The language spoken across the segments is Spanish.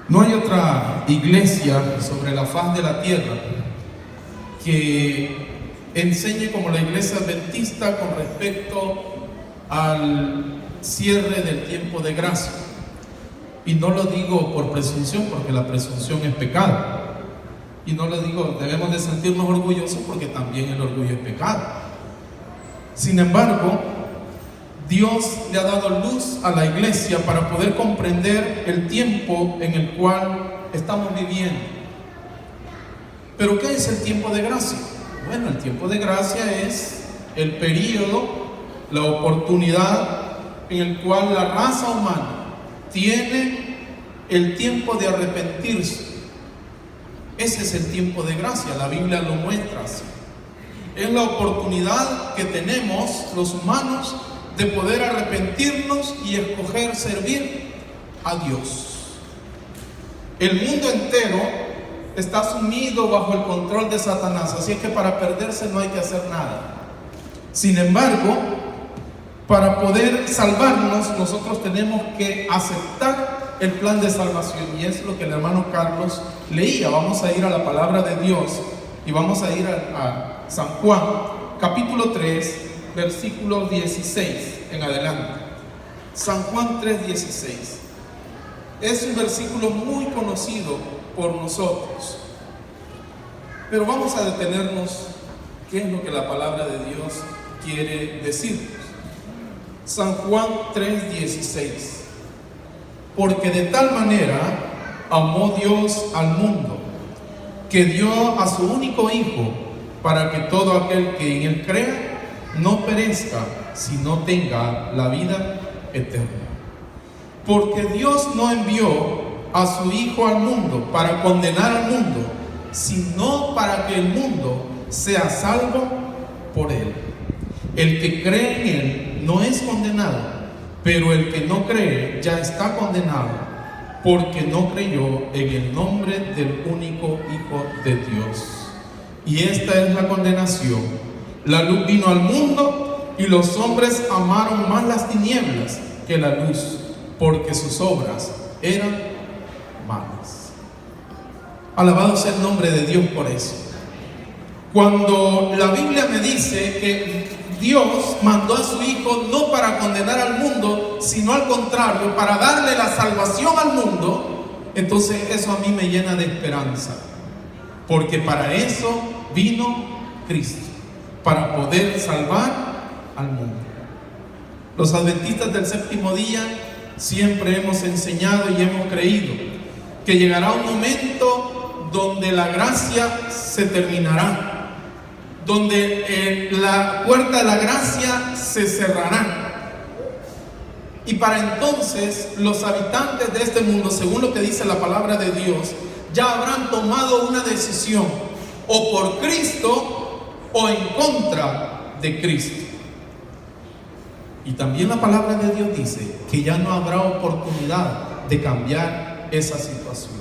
No hay otra iglesia sobre la faz de la tierra que enseñe como la iglesia adventista con respecto al cierre del tiempo de gracia. Y no lo digo por presunción, porque la presunción es pecado. Y no lo digo, debemos de sentirnos orgullosos, porque también el orgullo es pecado. Sin embargo, Dios le ha dado luz a la iglesia para poder comprender el tiempo en el cual estamos viviendo. ¿Pero qué es el tiempo de gracia? Bueno, el tiempo de gracia es el periodo, la oportunidad en el cual la raza humana tiene el tiempo de arrepentirse. Ese es el tiempo de gracia, la Biblia lo muestra así. Es la oportunidad que tenemos los humanos de poder arrepentirnos y escoger servir a Dios. El mundo entero está sumido bajo el control de Satanás, así es que para perderse no hay que hacer nada. Sin embargo, para poder salvarnos, nosotros tenemos que aceptar el plan de salvación, y es lo que el hermano Carlos leía. Vamos a ir a la palabra de Dios y vamos a ir a San Juan, capítulo 3, versículo 16 en adelante. San Juan 3:16 es un versículo muy conocido por nosotros, pero vamos a detenernos qué es lo que la palabra de Dios quiere decirnos. San Juan 3:16: porque de tal manera amó Dios al mundo, que dio a su único Hijo, para que todo aquel que en Él crea no perezca, sino tenga la vida eterna. Porque Dios no envió a su Hijo al mundo para condenar al mundo, sino para que el mundo sea salvo por Él. El que cree en Él no es condenado, pero el que no cree ya está condenado, porque no creyó en el nombre del único Hijo de Dios. Y esta es la condenación: la luz vino al mundo, y los hombres amaron más las tinieblas que la luz, porque sus obras eran malas. Alabado sea el nombre de Dios por eso. Cuando la Biblia me dice que Dios mandó a su Hijo no para condenar al mundo, sino al contrario, para darle la salvación al mundo, entonces eso a mí me llena de esperanza, porque para eso vino Cristo, para poder salvar al mundo. Los adventistas del séptimo día siempre hemos enseñado y hemos creído que llegará un momento donde la gracia se terminará, donde la puerta de la gracia se cerrará, y para entonces los habitantes de este mundo, según lo que dice la palabra de Dios, ya habrán tomado una decisión, o por Cristo o en contra de Cristo. Y también la palabra de Dios dice que ya no habrá oportunidad de cambiar esa situación.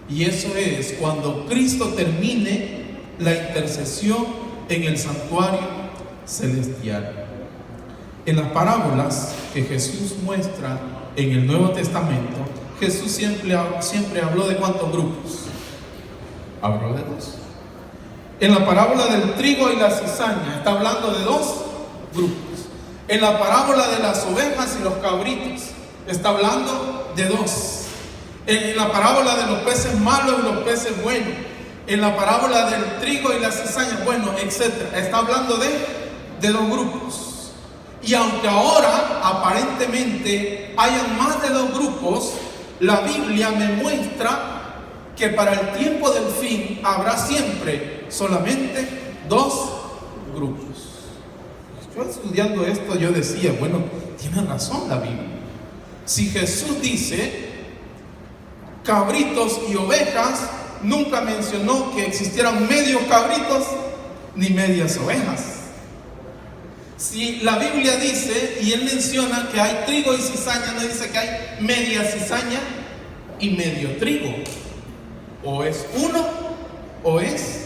Y eso es cuando Cristo termine la intercesión en el santuario celestial. En las parábolas que Jesús muestra en el Nuevo Testamento, Jesús siempre habló de ¿cuántos grupos? Habló de dos. En la parábola del trigo y la cizaña está hablando de dos grupos. En la parábola de las ovejas y los cabritos está hablando de dos. En la parábola de los peces malos y los peces buenos, en la parábola del trigo y la cizaña, bueno, etc., está hablando de dos grupos. Y aunque ahora aparentemente hayan más de dos grupos, la Biblia me muestra que para el tiempo del fin habrá siempre solamente dos grupos. Yo estudiando esto, yo decía, bueno, tiene razón la Biblia. Si Jesús dice cabritos y ovejas, nunca mencionó que existieran medios cabritos ni medias ovejas. Si la Biblia dice, y Él menciona que hay trigo y cizaña, no dice que hay media cizaña y medio trigo. O es uno, o es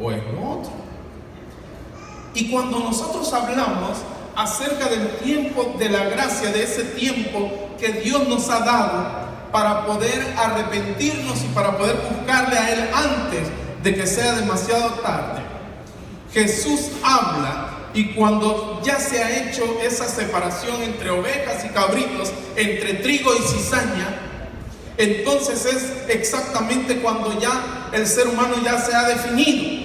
lo otro. Y cuando nosotros hablamos acerca del tiempo de la gracia, de ese tiempo que Dios nos ha dado, para poder arrepentirnos y para poder buscarle a Él antes de que sea demasiado tarde. Jesús habla, y cuando ya se ha hecho esa separación entre ovejas y cabritos, entre trigo y cizaña, entonces es exactamente cuando ya el ser humano ya se ha definido.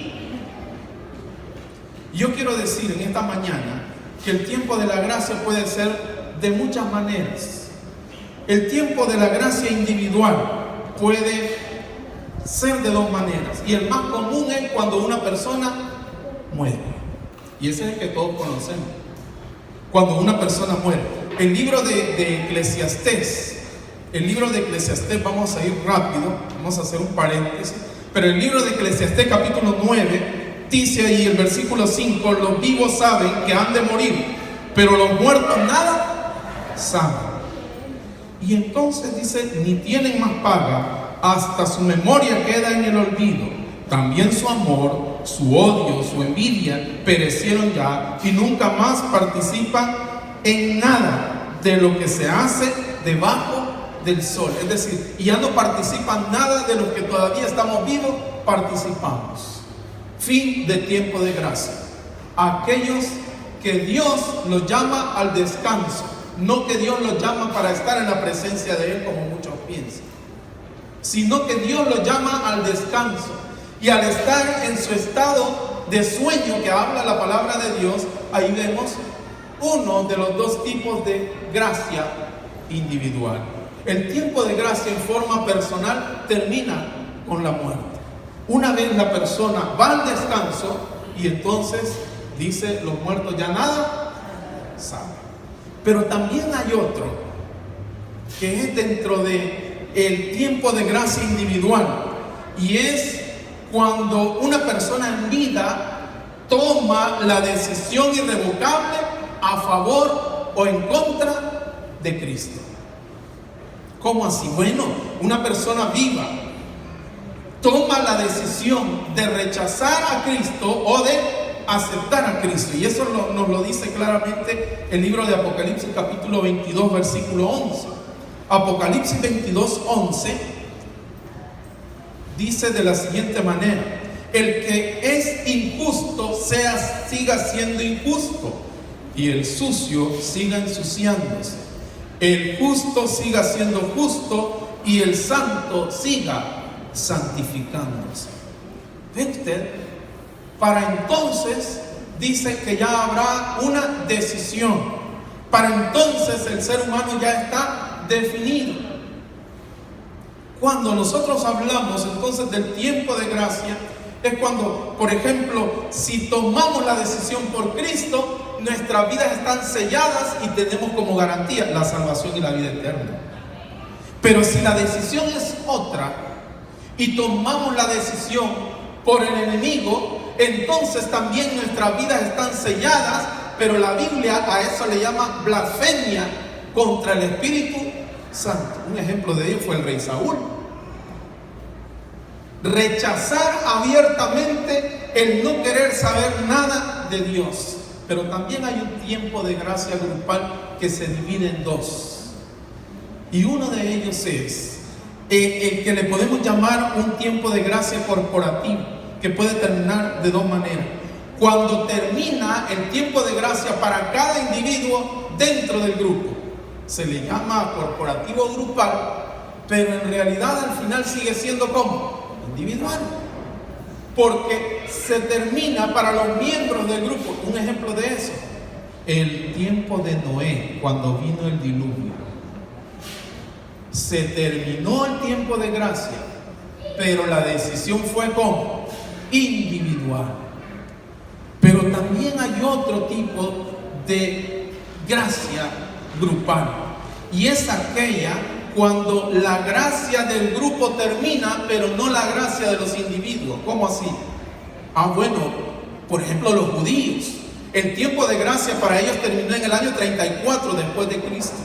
Yo quiero decir en esta mañana que el tiempo de la gracia puede ser de muchas maneras. El tiempo de la gracia individual puede ser de dos maneras, y el más común es cuando una persona muere, y ese es el que todos conocemos, cuando una persona muere. El libro de Eclesiastés, vamos a ir rápido, vamos a hacer un paréntesis, pero el libro de Eclesiastés capítulo 9 dice ahí el versículo 5: los vivos saben que han de morir, pero los muertos nada saben. Y entonces dice: ni tienen más paga, hasta su memoria queda en el olvido. También su amor, su odio, su envidia perecieron ya, y nunca más participan en nada de lo que se hace debajo del sol. Es decir, ya no participan nada de lo que todavía estamos vivos, participamos. Fin de tiempo de gracia. Aquellos que Dios los llama al descanso, no que Dios los llama para estar en la presencia de Él como muchos piensan, sino que Dios los llama al descanso. Y al estar en su estado de sueño que habla la palabra de Dios, ahí vemos uno de los dos tipos de gracia individual. El tiempo de gracia en forma personal termina con la muerte. Una vez la persona va al descanso, y entonces dice: los muertos ya nada saben. Pero también hay otro que es dentro de el tiempo de gracia individual, y es cuando una persona en vida toma la decisión irrevocable a favor o en contra de Cristo. ¿Cómo así? Bueno, una persona viva toma la decisión de rechazar a Cristo o de aceptar a Cristo, y eso nos lo dice claramente el libro de Apocalipsis capítulo 22 versículo 11. Apocalipsis 22, 11 dice de la siguiente manera: el que es injusto siga siendo injusto, y el sucio siga ensuciándose. El justo siga siendo justo, y el santo siga santificándose. ¿Ve usted? Para entonces dice que ya habrá una decisión. Para entonces el ser humano ya está definido. Cuando nosotros hablamos entonces del tiempo de gracia, es cuando, por ejemplo, si tomamos la decisión por Cristo, nuestras vidas están selladas y tenemos como garantía la salvación y la vida eterna. Pero si la decisión es otra y tomamos la decisión por el enemigo, entonces también nuestras vidas están selladas, pero la Biblia a eso le llama blasfemia contra el Espíritu Santo. Un ejemplo de ello fue el rey Saúl. Rechazar abiertamente el no querer saber nada de Dios. Pero también hay un tiempo de gracia grupal que se divide en dos. Y uno de ellos es el que le podemos llamar un tiempo de gracia corporativo, que puede terminar de dos maneras. Cuando termina el tiempo de gracia para cada individuo dentro del grupo, se le llama corporativo grupal, pero en realidad al final sigue siendo como individual, porque se termina para los miembros del grupo. Un ejemplo de eso, el tiempo de Noé, cuando vino el diluvio. Se terminó el tiempo de gracia, pero la decisión fue como individual. Pero también hay otro tipo de gracia grupal, y es aquella cuando la gracia del grupo termina, pero no la gracia de los individuos. ¿Cómo así? Bueno, por ejemplo, los judíos, el tiempo de gracia para ellos terminó en el año 34 después de Cristo,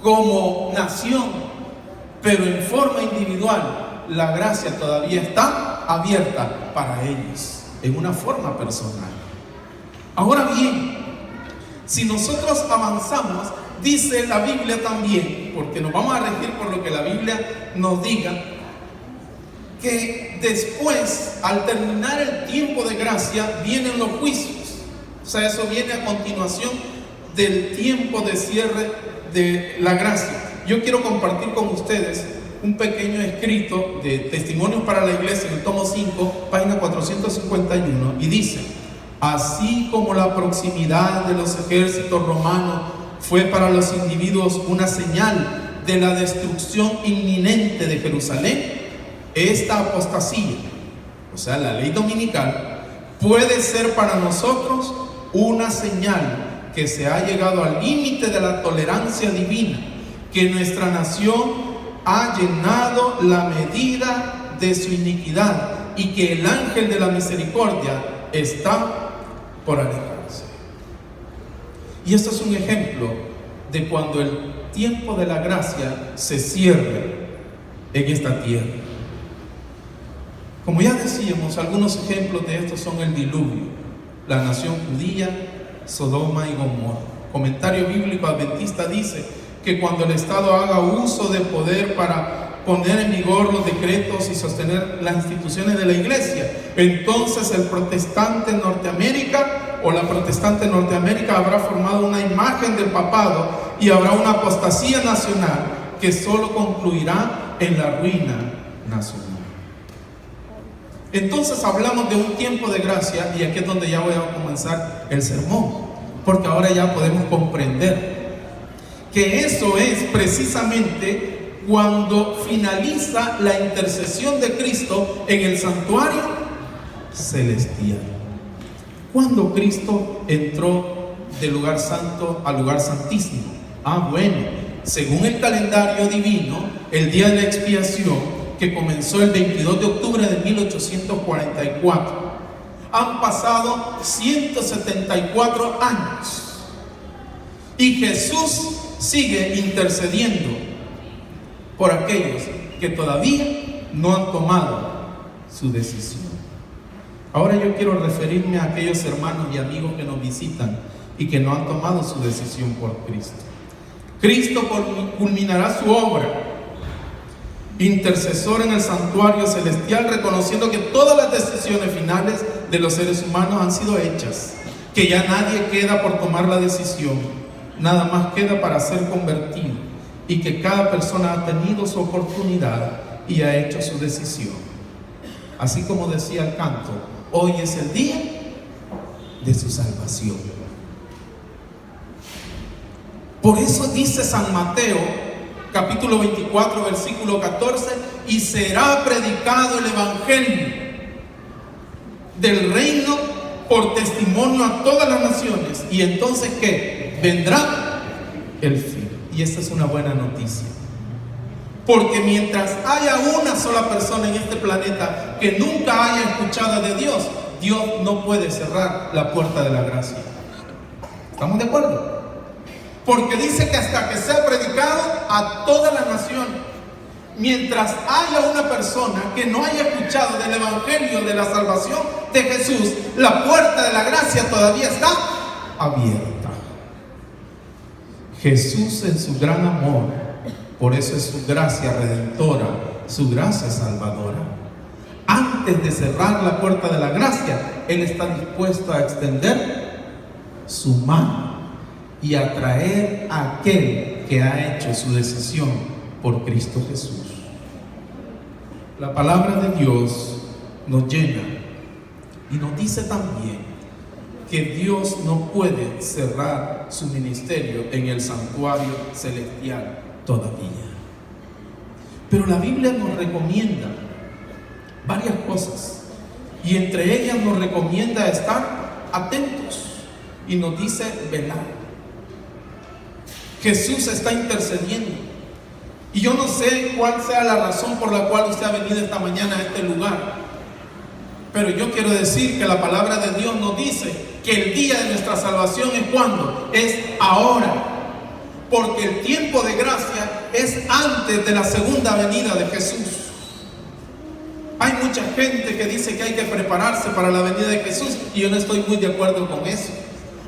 como nación, pero en forma individual la gracia todavía está abierta para ellos, en una forma personal. Ahora bien, si nosotros avanzamos, dice la Biblia también porque nos vamos a regir por lo que la Biblia nos diga, que después, al terminar el tiempo de gracia, vienen los juicios. O sea, eso viene a continuación del tiempo de cierre de la gracia. Yo quiero compartir con ustedes un pequeño escrito de Testimonios para la Iglesia, en el tomo 5, página 451, y dice: así como la proximidad de los ejércitos romanos fue para los individuos una señal de la destrucción inminente de Jerusalén, esta apostasía, o sea, la ley dominical, puede ser para nosotros una señal que se ha llegado al límite de la tolerancia divina, que nuestra nación ha llenado la medida de su iniquidad y que el ángel de la misericordia está por alejarse. Y esto es un ejemplo de cuando el tiempo de la gracia se cierre en esta tierra. Como ya decíamos, algunos ejemplos de esto son el diluvio, la nación judía, Sodoma y Gomorra. Comentario bíblico adventista dice que cuando el Estado haga uso de poder para poner en vigor los decretos y sostener las instituciones de la iglesia, entonces el protestante en Norteamérica o la protestante en Norteamérica habrá formado una imagen del papado y habrá una apostasía nacional que solo concluirá en la ruina nacional. Entonces hablamos de un tiempo de gracia, y aquí es donde ya voy a comenzar el sermón, porque ahora ya podemos comprender que eso es precisamente cuando finaliza la intercesión de Cristo en el santuario celestial. Cuando Cristo entró del lugar santo al lugar santísimo. Bueno, según el calendario divino, el día de la expiación, que comenzó el 22 de octubre de 1844, han pasado 174 años y Jesús sigue intercediendo por aquellos que todavía no han tomado su decisión. Ahora yo quiero referirme a aquellos hermanos y amigos que nos visitan y que no han tomado su decisión por Cristo. Cristo culminará su obra intercesor en el santuario celestial, reconociendo que todas las decisiones finales de los seres humanos han sido hechas, que ya nadie queda por tomar la decisión, nada más queda para ser convertido, y que cada persona ha tenido su oportunidad y ha hecho su decisión. Así como decía el canto, hoy es el día de su salvación. Por eso dice San Mateo capítulo 24, versículo 14, y será predicado el evangelio del reino por testimonio a todas las naciones, y entonces ¿qué? Vendrá el fin. Y esta es una buena noticia, porque mientras haya una sola persona en este planeta que nunca haya escuchado de Dios, Dios no puede cerrar la puerta de la gracia. ¿Estamos de acuerdo? Porque dice que hasta que sea predicado a toda la nación. Mientras haya una persona que no haya escuchado del evangelio de la salvación de Jesús, la puerta de la gracia todavía está abierta. Jesús, en su gran amor, por eso es su gracia redentora, su gracia salvadora, antes de cerrar la puerta de la gracia, Él está dispuesto a extender su mano y atraer a aquel que ha hecho su decisión por Cristo Jesús. La palabra de Dios nos llena y nos dice también que Dios no puede cerrar su ministerio en el santuario celestial todavía. Pero la Biblia nos recomienda varias cosas, y entre ellas nos recomienda estar atentos y nos dice velar. Jesús está intercediendo, y yo no sé cuál sea la razón por la cual usted ha venido esta mañana a este lugar, pero yo quiero decir que la palabra de Dios nos dice que el día de nuestra salvación es cuando, es ahora, porque el tiempo de gracia es antes de la segunda venida de Jesús. Hay mucha gente que dice que hay que prepararse para la venida de Jesús, y yo no estoy muy de acuerdo con eso.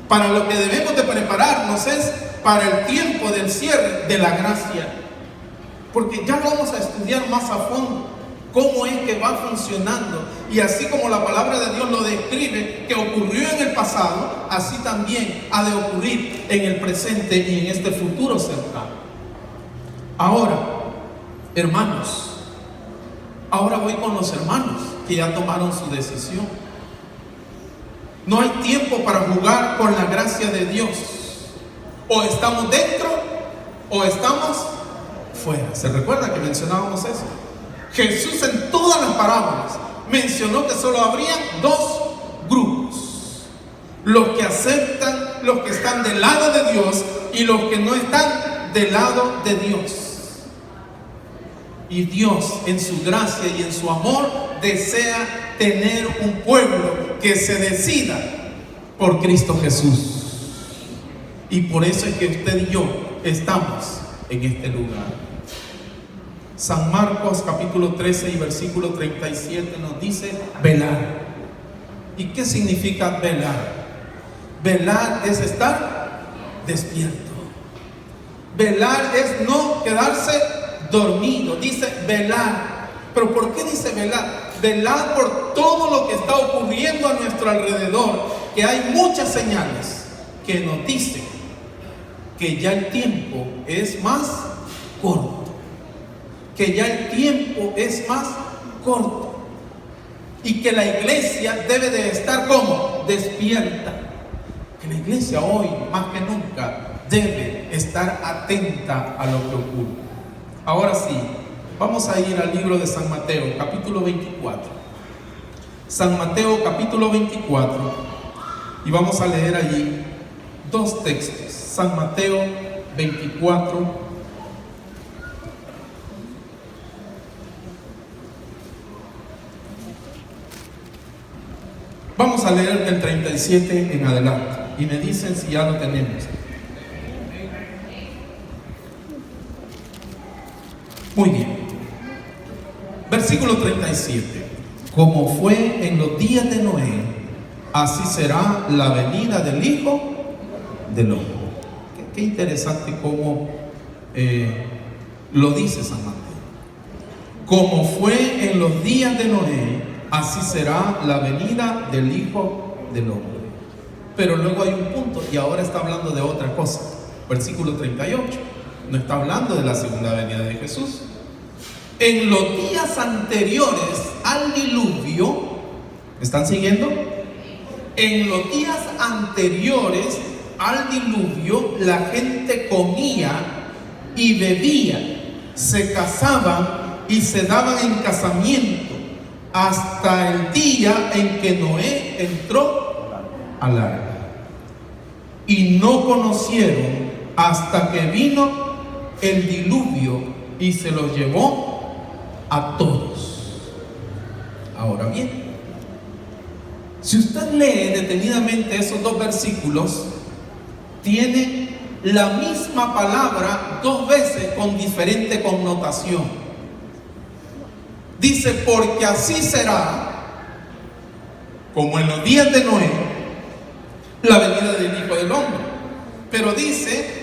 Para lo que debemos de prepararnos es para el tiempo del cierre de la gracia. porque ya vamos a estudiar más a fondo cómo es que va funcionando. Y así como la palabra de Dios lo describe, que ocurrió en el pasado, así también ha de ocurrir en el presente y en este futuro cercano. Ahora, hermanos, ahora voy con los hermanos que ya tomaron su decisión. No hay tiempo para jugar con la gracia de Dios. O estamos dentro o estamos fuera. ¿Se recuerda que mencionábamos eso? Jesús en todas las parábolas mencionó que solo habrían dos grupos: los que aceptan, los que están del lado de Dios, y los que no están del lado de Dios. Y Dios, en su gracia y en su amor, desea tener un pueblo que se decida por Cristo Jesús. Y por eso es que usted y yo estamos en este lugar. San Marcos capítulo 13 y versículo 37 nos dice velar. ¿Y qué significa velar? Velar es estar despierto. Velar es no quedarse dormido. Dice velar. ¿Pero por qué dice velar? Velar por todo lo que está ocurriendo a nuestro alrededor, que hay muchas señales que nos dicen que ya el tiempo es más corto, que ya el tiempo es más corto, y que la iglesia debe de estar como despierta, que la iglesia hoy más que nunca debe estar atenta a lo que ocurre. Ahora sí, vamos a ir al libro de San Mateo, capítulo 24. San Mateo, capítulo 24, y vamos a leer allí dos textos. San Mateo 24, vamos a leer del 37 en adelante, y me dicen si ya lo tenemos. Muy bien. Versículo 37. Como fue en los días de Noé, así será la venida del Hijo del Hombre. Qué interesante cómo lo dice San Mateo. Como fue en los días de Noé, así será la venida del Hijo del Hombre. Pero luego hay un punto, y ahora está hablando de otra cosa. Versículo 38. No está hablando de la segunda venida de Jesús. En los días anteriores al diluvio, ¿están siguiendo? En los días anteriores al diluvio, la gente comía y bebía, se casaban y se daban en casamiento, hasta el día en que Noé entró al arca. Y no conocieron hasta que vino el diluvio y se los llevó a todos. Ahora bien, si usted lee detenidamente esos dos versículos, tiene la misma palabra dos veces con diferente connotación. Dice, porque así será, como en los días de Noé, la venida del Hijo del Hombre. Pero dice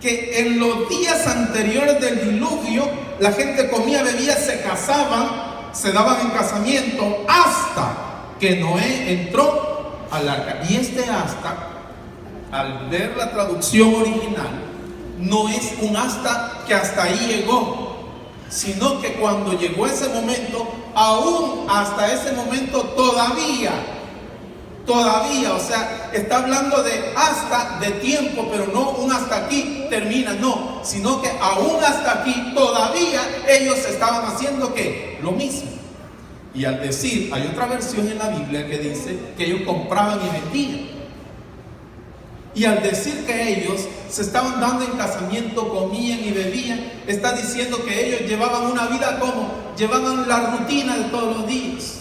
que en los días anteriores del diluvio, la gente comía, bebía, se casaban, se daban en casamiento, hasta que Noé entró al arca. Y hasta, al ver la traducción original, no es un hasta que hasta ahí llegó, sino que cuando llegó ese momento, aún hasta ese momento todavía, o sea, está hablando de hasta, de tiempo, pero no un hasta aquí termina, no, sino que aún hasta aquí todavía ellos estaban haciendo ¿qué? Lo mismo. Y al decir, hay otra versión en la Biblia que dice que ellos compraban y vendían. Y al decir que ellos se estaban dando en casamiento, comían y bebían, está diciendo que ellos llevaban una vida como, llevaban la rutina de todos los días.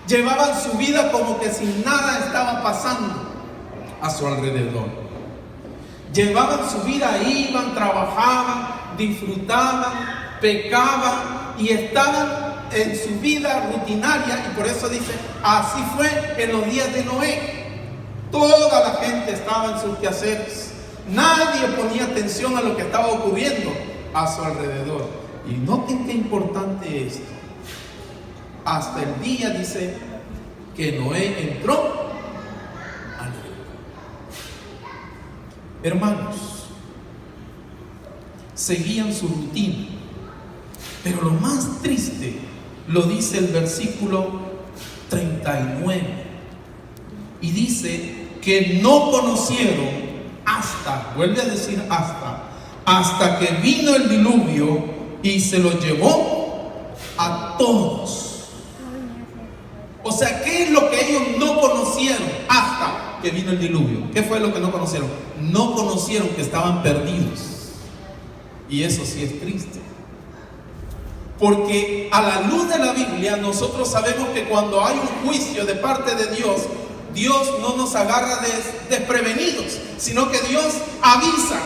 Llevaban su vida como que sin nada estaba pasando a su alrededor. Llevaban su vida, iban, trabajaban, disfrutaban, pecaban y estaban en su vida rutinaria. Y por eso dice, así fue en los días de Noé. Toda la gente estaba en sus quehaceres. Nadie ponía atención a lo que estaba ocurriendo. a su alrededor. Y noten qué importante es esto. Hasta el día, dice, que Noé entró al arca. Hermanos, seguían su rutina. Pero lo más triste lo dice el versículo 39. Y dice que no conocieron hasta, vuelve a decir hasta que vino el diluvio y se lo llevó a todos. O sea, ¿qué es lo que ellos no conocieron hasta que vino el diluvio? ¿Qué fue lo que no conocieron? No conocieron que estaban perdidos. Y eso sí es triste. Porque a la luz de la Biblia nosotros sabemos que cuando hay un juicio de parte de Dios, Dios no nos agarra desprevenidos, sino que Dios avisa.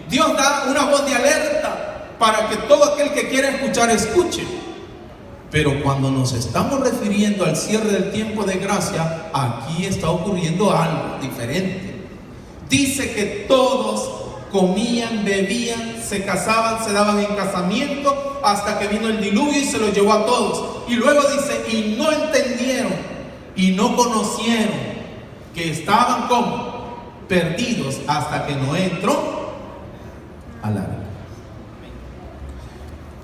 Dios da una voz de alerta para que todo aquel que quiera escuchar, escuche. Pero cuando nos estamos refiriendo al cierre del tiempo de gracia, aquí está ocurriendo algo diferente. Dice que todos comían, bebían, se casaban, se daban en casamiento, hasta que vino el diluvio y se los llevó a todos. Y luego dice, y no entendieron, y no conocieron, que estaban como perdidos, hasta que Noé entró al arca.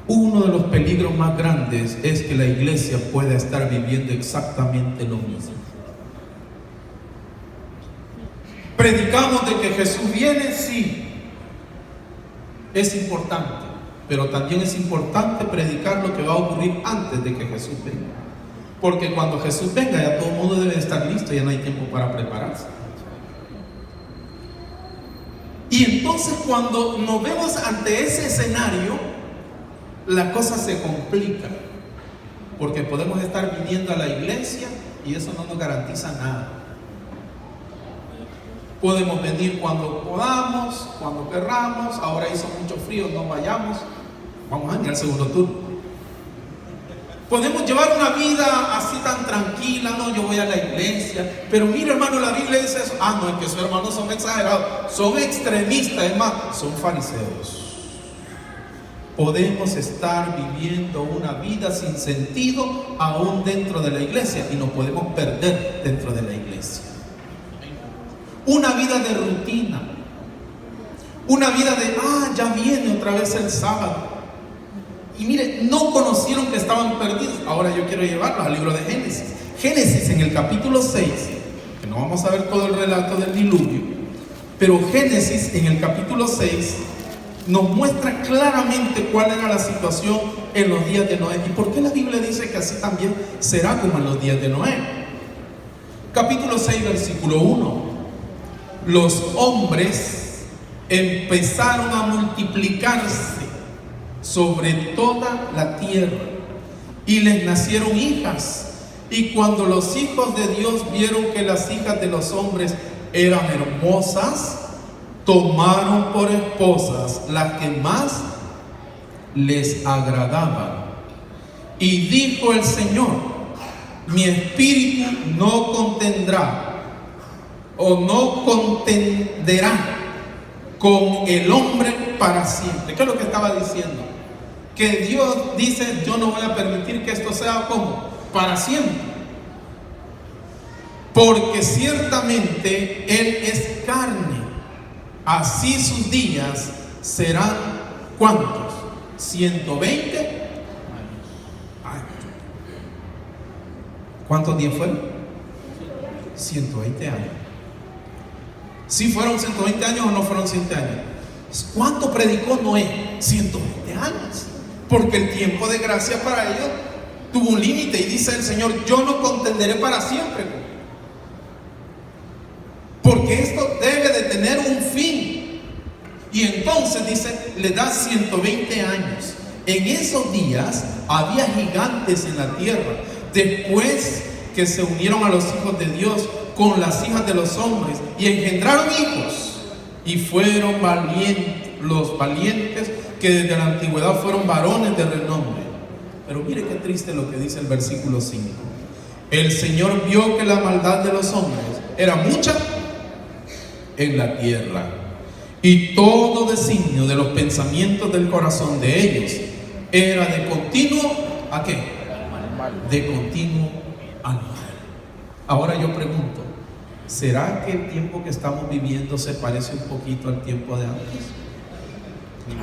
Uno de los peligros más grandes es que la iglesia pueda estar viviendo exactamente lo mismo. Predicamos de que Jesús viene, sí, es importante, pero también es importante predicar lo que va a ocurrir antes de que Jesús venga. Porque cuando Jesús venga ya todo el mundo debe estar listo, ya no hay tiempo para prepararse. Y entonces cuando nos vemos ante ese escenario, la cosa se complica, porque podemos estar viniendo a la iglesia y eso no nos garantiza nada. Podemos venir cuando podamos, cuando querramos. Ahora hizo mucho frío, no vayamos, vamos a ir al segundo turno. Podemos llevar una vida así tan tranquila, no, yo voy a la iglesia, pero mire, hermano, la Biblia dice eso. No, es que esos hermanos son exagerados, son extremistas, es más, son fariseos. Podemos estar viviendo una vida sin sentido aún dentro de la iglesia y nos podemos perder dentro de la iglesia. Una vida de rutina, una vida de, ya viene otra vez el sábado. Y mire, no conocieron que estaban perdidos. Ahora yo quiero llevarlos al libro de Génesis. Génesis en el capítulo 6, que no vamos a ver todo el relato del diluvio, pero Génesis en el capítulo 6 nos muestra claramente cuál era la situación en los días de Noé. ¿Y por qué la Biblia dice que así también será como en los días de Noé? Capítulo 6, versículo 1. Los hombres empezaron a multiplicarse sobre toda la tierra y les nacieron hijas. Y cuando los hijos de Dios vieron que las hijas de los hombres eran hermosas, tomaron por esposas las que más les agradaban. Y dijo el Señor: mi espíritu no contendrá o no contenderá con el hombre para siempre. ¿Qué es lo que estaba diciendo? Que Dios dice: yo no voy a permitir que esto sea como para siempre, porque ciertamente Él es carne, así sus días serán ¿cuántos? 120 años. ¿Cuántos días fueron? 120 años. ¿Sí fueron 120 años o no fueron 100 años? ¿Cuánto predicó Noé? 120 años. Porque el tiempo de gracia para ellos tuvo un límite, y dice el Señor: yo no contenderé para siempre, porque esto debe de tener un fin. Y entonces dice, le da 120 años. En esos días había gigantes en la tierra. Después que se unieron a los hijos de Dios con las hijas de los hombres y engendraron hijos, y fueron los valientes que desde la antigüedad fueron varones de renombre. Pero mire qué triste lo que dice el versículo 5. El Señor vio que la maldad de los hombres era mucha en la tierra, Y todo designio de los pensamientos del corazón de ellos era de continuo, ¿a qué? De continuo al mal. Ahora yo pregunto, ¿será que el tiempo que estamos viviendo se parece un poquito al tiempo de antes?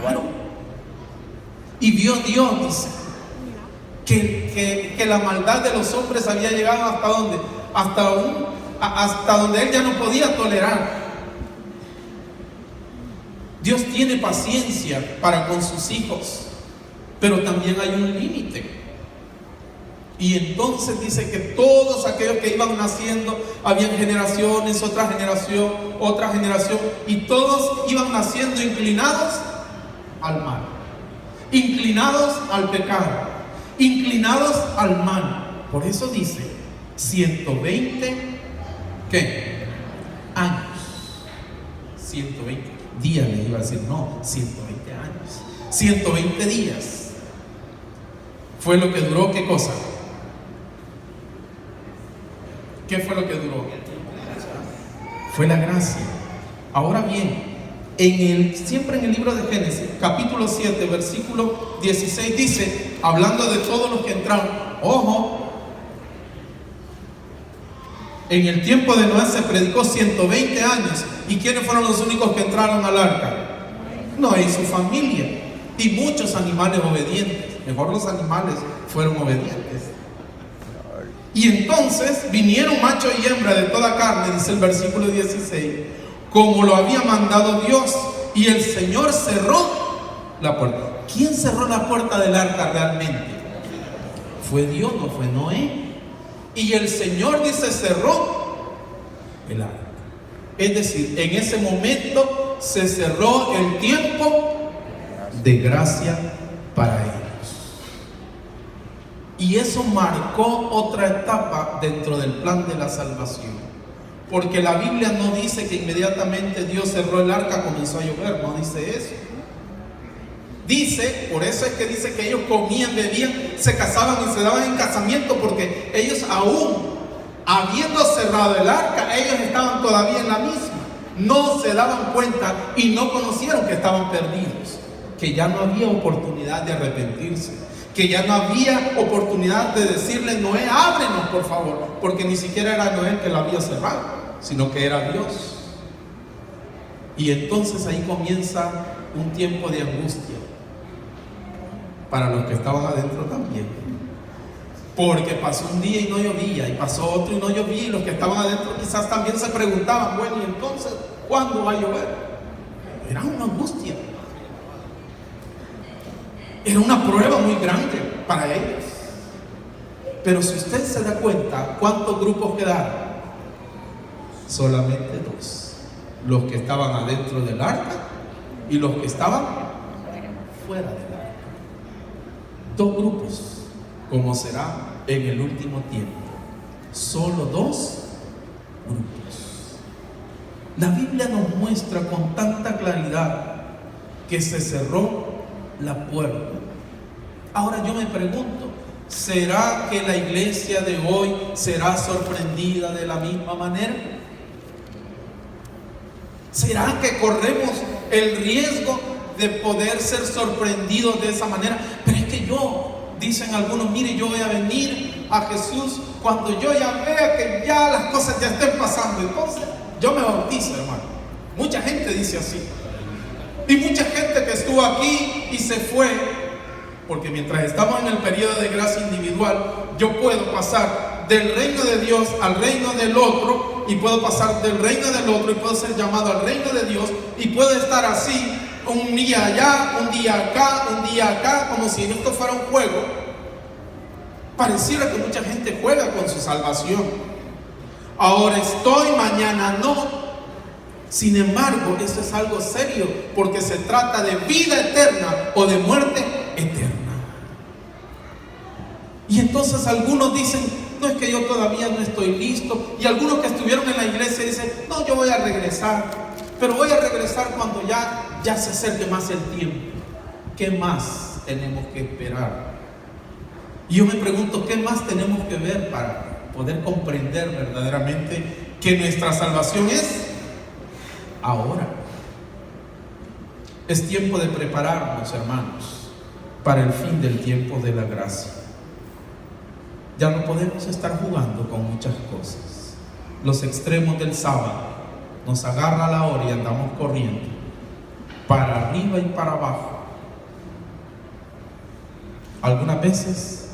Claro. Y vio Dios, dice, que la maldad de los hombres había llegado hasta donde, hasta donde Él ya no podía tolerar. Dios tiene paciencia para con sus hijos, pero también hay un límite. Y entonces dice que todos aquellos que iban naciendo, habían generaciones, otra generación, y todos iban naciendo inclinados al mal, inclinados al pecado, inclinados al mal. Por eso dice 120 ¿qué? Años. 120 días le iba a decir, no, 120 años. 120 días. Fue lo que duró, ¿qué cosa? ¿Qué fue lo que duró? Fue la gracia. Ahora bien, siempre en el libro de Génesis, capítulo 7, versículo 16, dice, hablando de todos los que entraron, ojo, en el tiempo de Noé se predicó 120 años. ¿Y quiénes fueron los únicos que entraron al arca? Noé y su familia. Y muchos animales obedientes. Mejor los animales fueron obedientes. Y entonces vinieron macho y hembra de toda carne, dice el versículo 16, como lo había mandado Dios. Y el Señor cerró la puerta. ¿Quién cerró la puerta del arca realmente? Fue Dios, no fue Noé. Y el Señor, dice, cerró el arca. Es decir, en ese momento se cerró el tiempo de gracia para ellos. Y eso marcó otra etapa dentro del plan de la salvación. Porque la Biblia no dice que inmediatamente Dios cerró el arca, comenzó a llover, no dice eso. Dice, por eso es que dice que ellos comían, bebían, se casaban y se daban en casamiento, porque ellos aún, habiendo cerrado el arca, ellos estaban todavía en la misma. No se daban cuenta y no conocieron que estaban perdidos, que ya no había oportunidad de arrepentirse, que ya no había oportunidad de decirle, Noé, ábrenos por favor, porque ni siquiera era Noé el que la había cerrado, sino que era Dios. Y entonces ahí comienza un tiempo de angustia para los que estaban adentro también, porque pasó un día y no llovía, y pasó otro y no llovía, y los que estaban adentro quizás también se preguntaban, bueno, y entonces, ¿cuándo va a llover? Era una angustia, era una prueba muy grande para ellos. Pero si usted se da cuenta, ¿cuántos grupos quedaron? Solamente dos: los que estaban adentro del arca y los que estaban fuera del arca. Dos grupos, como será en el último tiempo. Solo dos grupos. La Biblia nos muestra con tanta claridad que se cerró la puerta. Ahora yo me pregunto, ¿será que la iglesia de hoy será sorprendida de la misma manera? ¿Será que corremos el riesgo de poder ser sorprendidos de esa manera? Pero es que dicen algunos, mire, yo voy a venir a Jesús cuando yo ya vea que ya las cosas ya estén pasando, entonces yo me bautizo, hermano. Mucha gente dice así. Y mucha gente que estuvo aquí y se fue, porque mientras estamos en el periodo de gracia individual, yo puedo pasar del reino de Dios al reino del otro, y puedo pasar del reino del otro y puedo ser llamado al reino de Dios, y puedo estar así un día allá, un día acá, un día acá, como si esto fuera un juego. Pareciera que mucha gente juega con su salvación. Ahora estoy, mañana no. Sin embargo, eso es algo serio, porque se trata de vida eterna o de muerte eterna. Y entonces algunos dicen, no, es que yo todavía no estoy listo. Y algunos que estuvieron en la iglesia dicen, no, yo voy a regresar, pero voy a regresar cuando ya se acerque más el tiempo. ¿Qué más tenemos que esperar? Y yo me pregunto, ¿qué más tenemos que ver para poder comprender verdaderamente que nuestra salvación es ahora? Es tiempo de prepararnos, hermanos, para el fin del tiempo de la gracia. Ya no podemos estar jugando con muchas cosas. Los extremos del sábado nos agarra la hora y andamos corriendo para arriba y para abajo. Algunas veces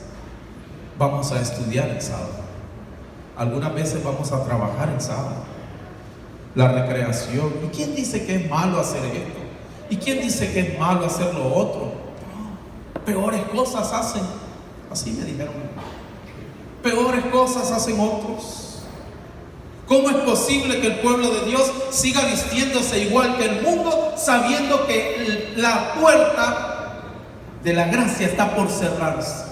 vamos a estudiar el sábado, algunas veces vamos a trabajar el sábado, la recreación. ¿Y quién dice que es malo hacer esto? ¿Y quién dice que es malo hacer lo otro? No, peores cosas hacen, así me dijeron, peores cosas hacen otros. ¿Cómo es posible que el pueblo de Dios siga vistiéndose igual que el mundo, sabiendo que la puerta de la gracia está por cerrarse?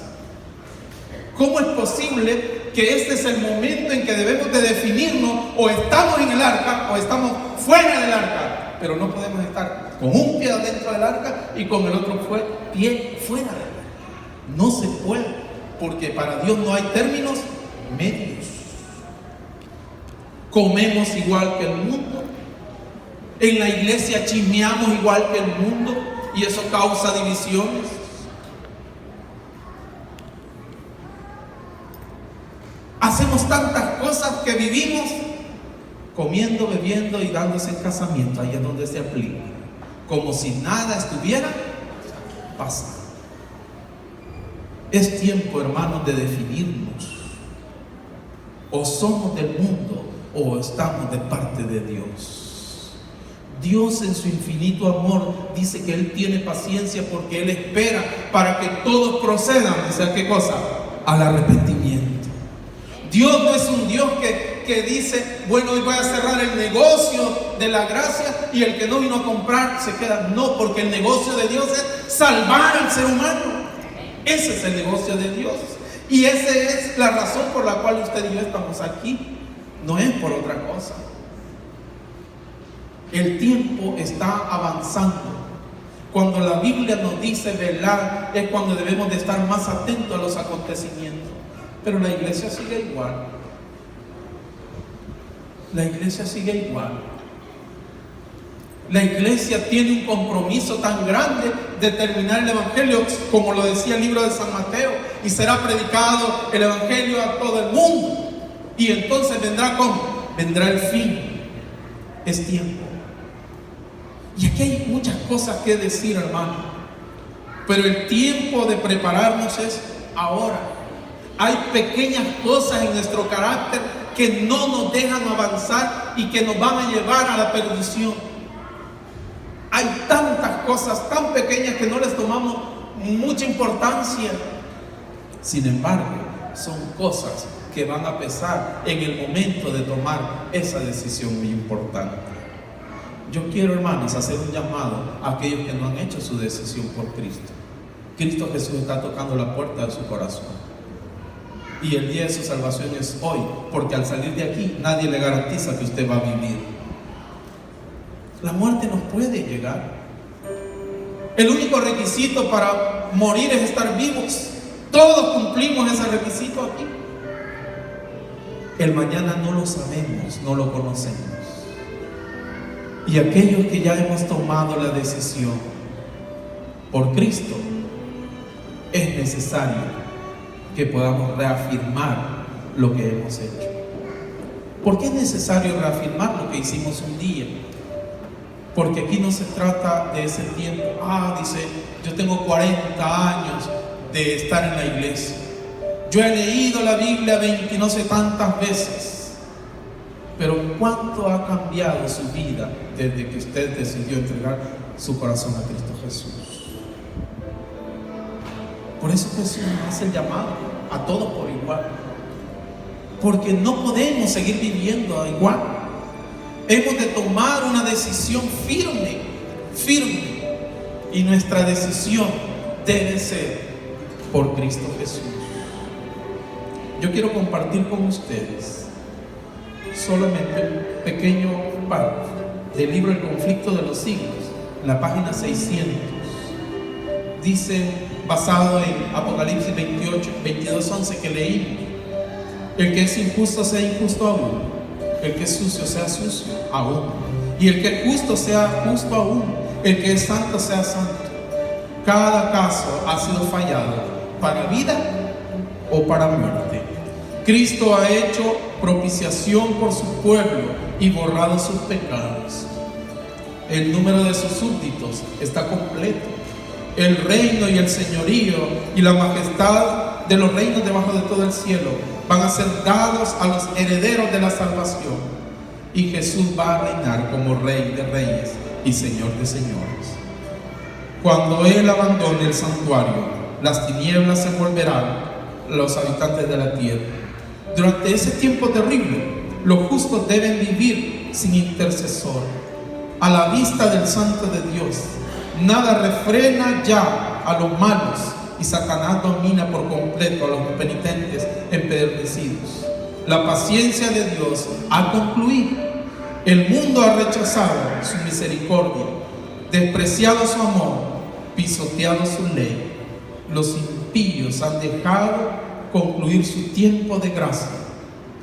¿Cómo es posible que este es el momento en que debemos de definirnos? O estamos en el arca o estamos fuera del arca, pero no podemos estar con un pie dentro del arca y con el otro pie fuera del arca. No se puede, porque para Dios no hay términos medios. Comemos igual que el mundo, en la iglesia chismeamos igual que el mundo, y eso causa divisiones. Hacemos tantas cosas que vivimos comiendo, bebiendo y dándose en casamiento. Ahí es donde se aplica, como si nada estuviera pasando. Es tiempo, hermanos, de definirnos. O somos del mundo o estamos de parte de Dios. Dios, en su infinito amor, dice que Él tiene paciencia porque Él espera para que todos procedan. O sea, ¿qué cosa? Al arrepentimiento. Dios no es un Dios que dice, bueno, hoy voy a cerrar el negocio de la gracia y el que no vino a comprar se queda. No, porque el negocio de Dios es salvar al ser humano. Ese es el negocio de Dios. Y esa es la razón por la cual usted y yo estamos aquí. No es por otra cosa. El tiempo está avanzando. Cuando la Biblia nos dice velar, es cuando debemos de estar más atentos a los acontecimientos. Pero la iglesia sigue igual. La iglesia sigue igual. La iglesia tiene un compromiso tan grande de terminar el evangelio, como lo decía el libro de San Mateo, y será predicado el evangelio a todo el mundo. Y entonces vendrá ¿cómo? Vendrá el fin. Es tiempo. Y aquí hay muchas cosas que decir, hermano, pero el tiempo de prepararnos es ahora. Hay pequeñas cosas en nuestro carácter que no nos dejan avanzar y que nos van a llevar a la perdición. Hay tantas cosas tan pequeñas que no les tomamos mucha importancia. Sin embargo, son cosas que van a pesar en el momento de tomar esa decisión muy importante. Yo quiero, hermanos, hacer un llamado a aquellos que no han hecho su decisión por Cristo. Cristo Jesús está tocando la puerta de su corazón. Y el día de su salvación es hoy, porque al salir de aquí nadie le garantiza que usted va a vivir. La muerte nos puede llegar. El único requisito para morir es estar vivos. Todos cumplimos ese requisito aquí. El mañana no lo sabemos, no lo conocemos. Y aquellos que ya hemos tomado la decisión por Cristo, es necesario que podamos reafirmar lo que hemos hecho. ¿Por qué es necesario reafirmar lo que hicimos un día? Porque aquí no se trata de ese tiempo. Dice, yo tengo 40 años de estar en la iglesia. Yo he leído la Biblia 20 y no sé tantas veces. Pero ¿cuánto ha cambiado su vida desde que usted decidió entregar su corazón a Cristo Jesús? Por eso Jesús hace el llamado a todos por igual. Porque no podemos seguir viviendo igual. Hemos de tomar una decisión firme. Y nuestra decisión debe ser por Cristo Jesús. Yo quiero compartir con ustedes solamente un pequeño párrafo del libro El conflicto de los siglos, en la página 600. Dice, basado en Apocalipsis 22:11 que leímos: el que es injusto sea injusto aún, el que es sucio sea sucio aún, y el que es justo sea justo aún, El que es santo sea santo. Cada caso ha sido fallado para vida o para muerte. Cristo ha hecho propiciación por su pueblo y borrado sus pecados. El número de sus súbditos está completo. El reino y el señorío y la majestad de los reinos debajo de todo el cielo van a ser dados a los herederos de la salvación. Y Jesús va a reinar como Rey de reyes y Señor de señores. Cuando Él abandone el santuario, las tinieblas se envolverán los habitantes de la tierra. Durante ese tiempo terrible, los justos deben vivir sin intercesor, a la vista del Santo de Dios. Nada refrena ya a los malos y Satanás domina por completo a los penitentes empedernidos. La paciencia de Dios ha concluido. El mundo ha rechazado su misericordia, despreciado su amor, pisoteado su ley. Los impíos han dejado concluir su tiempo de gracia,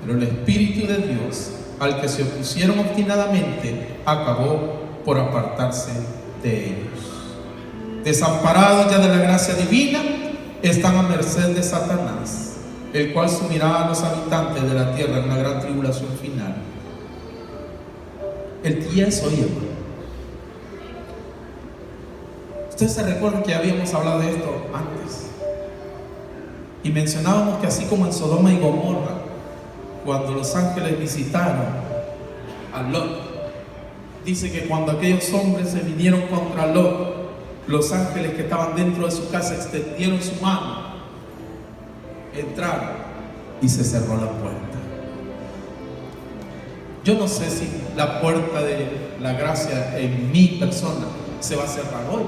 pero el Espíritu de Dios, al que se opusieron obstinadamente, acabó por apartarse de ellos. Desamparados ya de la gracia divina, están a merced de Satanás, el cual sumirá a los habitantes de la tierra en una gran tribulación final. El día es hoy, hermano. Ustedes se recuerdan que habíamos hablado de esto antes y mencionábamos que así como en Sodoma y Gomorra, cuando los ángeles visitaron a Lot, dice que cuando aquellos hombres se vinieron contra Lot, los ángeles que estaban dentro de su casa extendieron su mano, entraron y se cerró la puerta. Yo no sé si la puerta de la gracia en mi persona se va a cerrar hoy.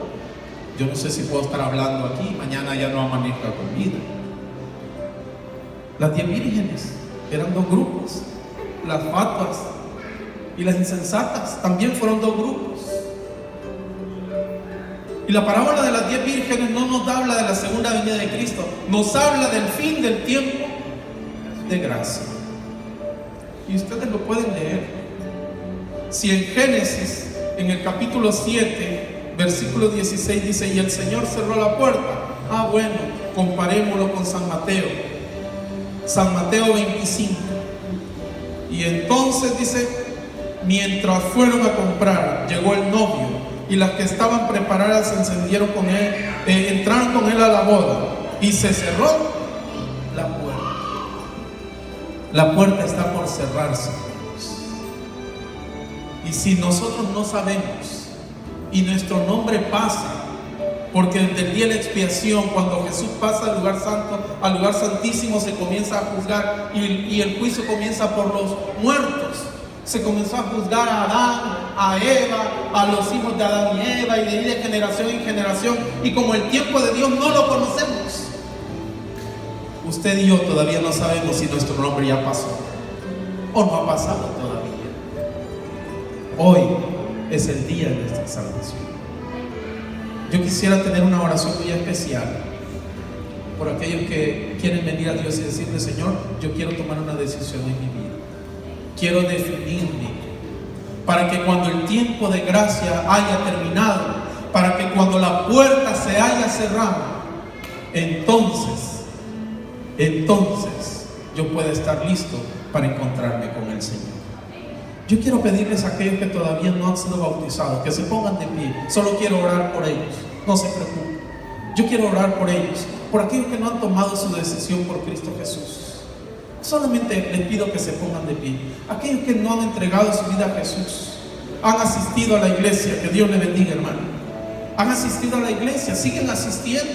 Yo no sé si puedo estar hablando aquí, mañana ya no amanezca con vida. Las 10 vírgenes eran 2 grupos, las fatuas y las insensatas también fueron 2 grupos. Y la parábola de las 10 vírgenes no nos habla de la segunda venida de Cristo, nos habla del fin del tiempo de gracia. Y ustedes lo pueden leer. Si en Génesis, en el capítulo 7, versículo 16 dice: y el Señor cerró la puerta. Bueno, comparémoslo con San Mateo. San Mateo 25. Y entonces dice: mientras fueron a comprar, llegó el novio, y las que estaban preparadas se encendieron con él, entraron con él a la boda, y se cerró la puerta. La puerta está por cerrarse. Y si nosotros no sabemos y nuestro nombre pasa, porque desde el día de la expiación, cuando Jesús pasa al lugar santo, al lugar santísimo, se comienza a juzgar y el juicio comienza por los muertos. Se comenzó a juzgar a Adán, a Eva, a los hijos de Adán y Eva, y de ahí de generación en generación. Y como el tiempo de Dios no lo conocemos, usted y yo todavía no sabemos si nuestro nombre ya pasó o no ha pasado todavía. Hoy es el día de nuestra salvación. Yo quisiera tener una oración muy especial por aquellos que quieren venir a Dios y decirle: Señor, yo quiero tomar una decisión en mi vida, quiero definirme, para que cuando el tiempo de gracia haya terminado, para que cuando la puerta se haya cerrado, entonces yo pueda estar listo para encontrarme con el Señor. Yo quiero pedirles a aquellos que todavía no han sido bautizados que se pongan de pie. Solo quiero orar por ellos, no se preocupen. Yo quiero orar por ellos, por aquellos que no han tomado su decisión por Cristo Jesús. Solamente les pido que se pongan de pie. Aquellos que no han entregado su vida a Jesús, han asistido a la iglesia, que Dios les bendiga, hermano. Han asistido a la iglesia, siguen asistiendo.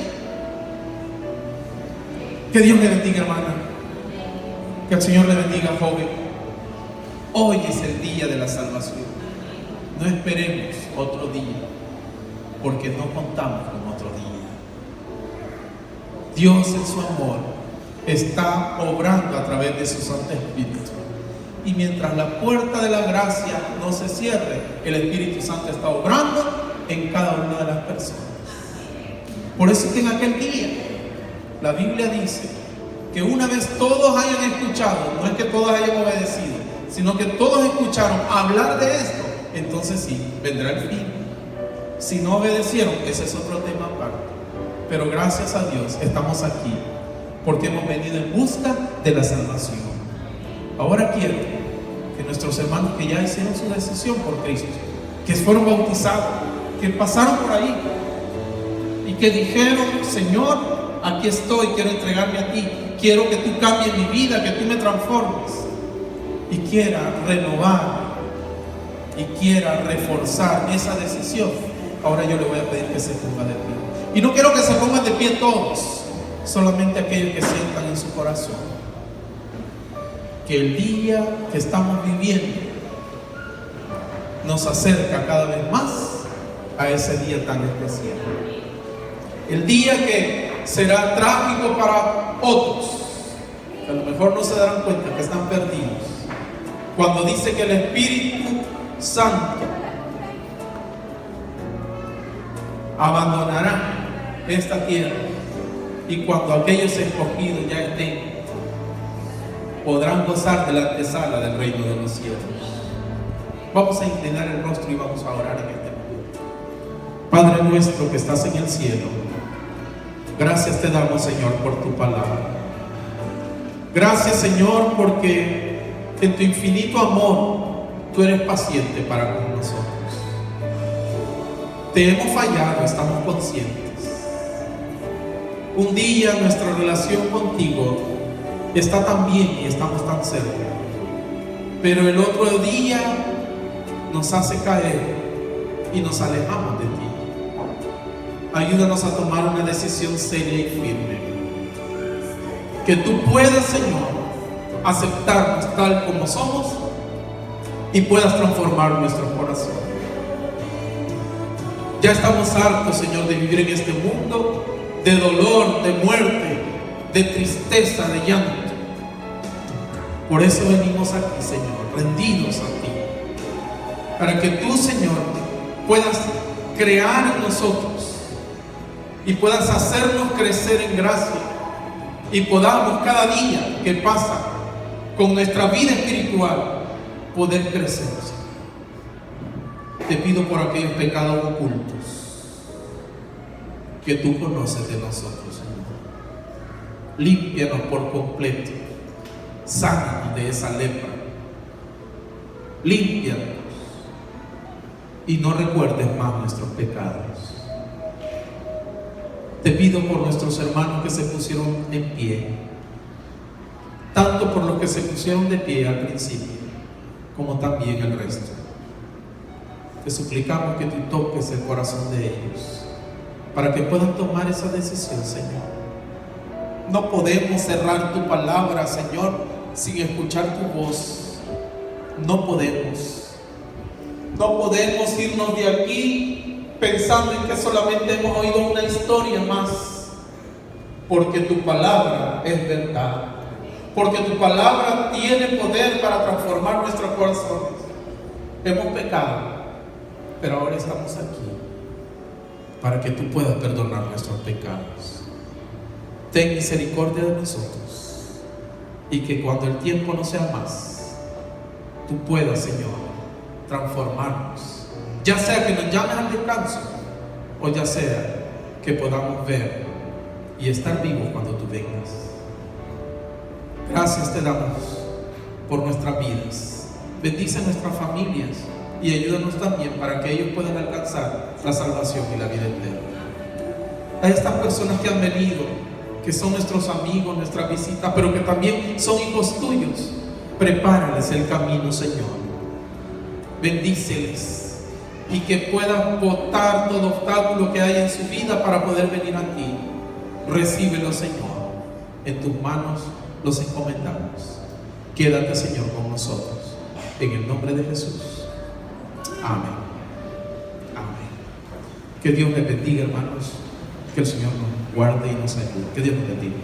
Que Dios le bendiga, hermana. Que el Señor le bendiga, joven. Hoy es el día de la salvación. No esperemos otro día, porque no contamos con otro día. Dios en su amor está obrando a través de su Santo Espíritu. Y mientras la puerta de la gracia no se cierre, el Espíritu Santo está obrando en cada una de las personas. Por eso es que en aquel día la Biblia dice que una vez todos hayan escuchado, no es que todos hayan obedecido, sino que todos escucharon hablar de esto, entonces sí, vendrá el fin. Si no obedecieron, ese es otro tema aparte. Pero gracias a Dios estamos aquí, porque hemos venido en busca de la salvación. Ahora quiero que nuestros hermanos que ya hicieron su decisión por Cristo, que fueron bautizados, que pasaron por ahí y que dijeron: Señor, aquí estoy, quiero entregarme a ti, quiero que tú cambies mi vida, que tú me transformes, y quiera renovar y quiera reforzar esa decisión. Ahora yo le voy a pedir que se ponga de pie. Y no quiero que se pongan de pie todos, solamente aquellos que sientan en su corazón que el día que estamos viviendo nos acerca cada vez más a ese día tan especial. El día que será trágico para otros, que a lo mejor no se darán cuenta que están perdidos, cuando dice que el Espíritu Santo abandonará esta tierra, y cuando aquellos escogidos ya estén, podrán gozar de la antesala del reino de los cielos. Vamos a inclinar el rostro y vamos a orar en este momento. Padre nuestro que estás en el cielo, gracias te damos, Señor, por tu palabra. Gracias, Señor, porque en tu infinito amor tú eres paciente para con nosotros. Te hemos fallado, estamos conscientes. Un día nuestra relación contigo está tan bien y estamos tan cerca, pero el otro día nos hace caer y nos alejamos de ti. Ayúdanos a tomar una decisión seria y firme, que tú puedas, Señor, aceptarnos tal como somos y puedas transformar nuestro corazón. Ya estamos hartos, Señor, de vivir en este mundo de dolor, de muerte, de tristeza, de llanto. Por eso venimos aquí, Señor, rendidos a ti, para que tú, Señor, puedas crear en nosotros y puedas hacernos crecer en gracia, y podamos cada día que pasa con nuestra vida espiritual poder crecer. Te pido por aquellos pecados ocultos que tú conoces de nosotros, Señor. Límpianos por completo, sánanos de esa lepra, límpianos y no recuerdes más nuestros pecados. Te pido por nuestros hermanos que se pusieron en pie, tanto por los que se pusieron de pie al principio, como también el resto. Te suplicamos que tú toques el corazón de ellos, para que puedan tomar esa decisión, Señor. No podemos cerrar tu palabra, Señor, sin escuchar tu voz. No podemos irnos de aquí pensando en que solamente hemos oído una historia más, porque tu palabra es verdad, porque tu palabra tiene poder para transformar nuestros corazones. Hemos pecado, pero ahora estamos aquí para que tú puedas perdonar nuestros pecados. Ten misericordia de nosotros, y que cuando el tiempo no sea más, tú puedas, Señor, transformarnos, ya sea que nos llames al descanso, o ya sea que podamos ver y estar vivos cuando tú vengas. Gracias te damos por nuestras vidas. Bendice nuestras familias y ayúdanos también para que ellos puedan alcanzar la salvación y la vida eterna. A estas personas que han venido, que son nuestros amigos, nuestra visita, pero que también son hijos tuyos, prepárales el camino, Señor. Bendíceles y que puedan botar todo obstáculo que haya en su vida para poder venir a ti. Recíbelo, Señor. En tus manos los encomendamos. Quédate, Señor, con nosotros. En el nombre de Jesús. Amén. Amén. Que Dios les bendiga, hermanos. Que el Señor nos guarde y nos ayude. Que Dios nos bendiga.